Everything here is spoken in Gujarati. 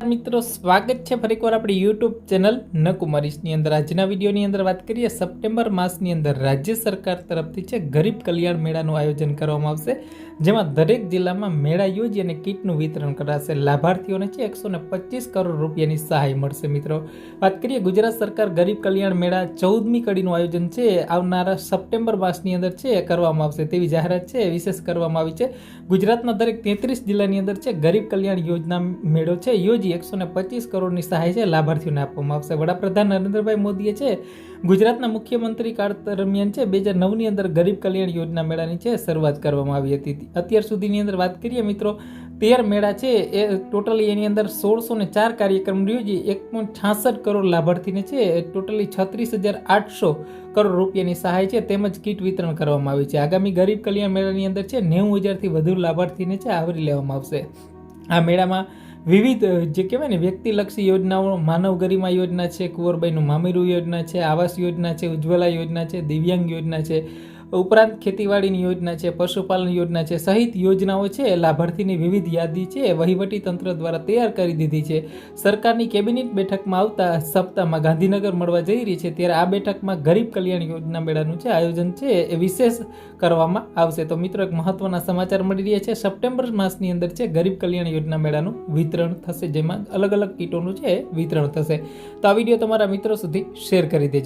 મિત્રો, સ્વાગત છે ફરી એકવાર આપણી યુટ્યુબ ચેનલ નકુમારીસની અંદર। આજના વિડીયોની અંદર વાત કરીએ સપ્ટેમ્બર માસની અંદર રાજ્ય સરકાર તરફથી છે ગરીબ કલ્યાણ મેળાનું આયોજન કરવામાં આવશે, જેમાં દરેક જિલ્લામાં મેળા યોજી અને કીટનું વિતરણ કરાશે। લાભાર્થીઓને છે 125 કરોડ રૂપિયાની સહાય મળશે। મિત્રો, વાત કરીએ ગુજરાત સરકાર ગરીબ કલ્યાણ મેળા 14મી કડીનું આયોજન છે આવનારા સપ્ટેમ્બર માસની અંદર છે કરવામાં આવશે તેવી જાહેરાત છે વિશેષ કરવામાં આવી છે। ગુજરાતના દરેક 33 જિલ્લાની અંદર છે ગરીબ કલ્યાણ યોજના મેળો છે યોજી 125 કરોડની સહાય છે લાભાર્થીઓને આપવામાં આવશે। વડાપ્રધાન નરેન્દ્રભાઈ મોદીએ છે ગુજરાતના મુખ્યમંત્રી કાળ દરમિયાન છે 2009ની અંદર ગરીબ કલ્યાણ યોજના મેળાની છે શરૂઆત કરવામાં આવી હતી। અત્યાર સુધીની અંદર વાત કરીએ મિત્રો, 13 મેળા છે એ ટોટલી એની અંદર 1604 કાર્યક્રમ યોજી 1.66 કરોડ લાભાર્થીને છે ટોટલી 36,800 કરોડ રૂપિયાની સહાય છે તેમજ કીટ વિતરણ કરવામાં આવી છે। આગામી ગરીબ કલ્યાણ મેળાની અંદર છે 90,000થી વધુ લાભાર્થીને છે આવરી લેવામાં આવશે। આ મેળામાં વિવિધ જે કહેવાય ને વ્યક્તિલક્ષી યોજનાઓ, માનવ ગરિમા યોજના છે, કુંવરબાઈનું મામેરું યોજના છે, આવાસ યોજના છે, ઉજ્જવલા યોજના છે, દિવ્યાંગ યોજના છે, ઉપરાંત ખેતીવાડીની યોજના છે, પશુપાલન યોજના છે સહિત યોજનાઓ છે લાભાર્થીની વિવિધ યાદી છે વહીવટી તંત્ર દ્વારા તૈયાર કરી દીધી છે। સરકારની કેબિનેટ બેઠકમાં આવતા સપ્તાહમાં ગાંધીનગર મળવા જઈ રહી છે, ત્યારે આ બેઠકમાં ગરીબ કલ્યાણ યોજના મેળાનું છે આયોજન છે એ વિશેષ કરવામાં આવશે। તો મિત્રો, એક મહત્વના સમાચાર મળી રહ્યા છે, સપ્ટેમ્બર માસની અંદર છે ગરીબ કલ્યાણ યોજના મેળાનું વિતરણ થશે, જેમાં અલગ અલગ કીટોનું છે વિતરણ થશે। તો આ વિડીયો તમારા મિત્રો સુધી શેર કરી દેજો।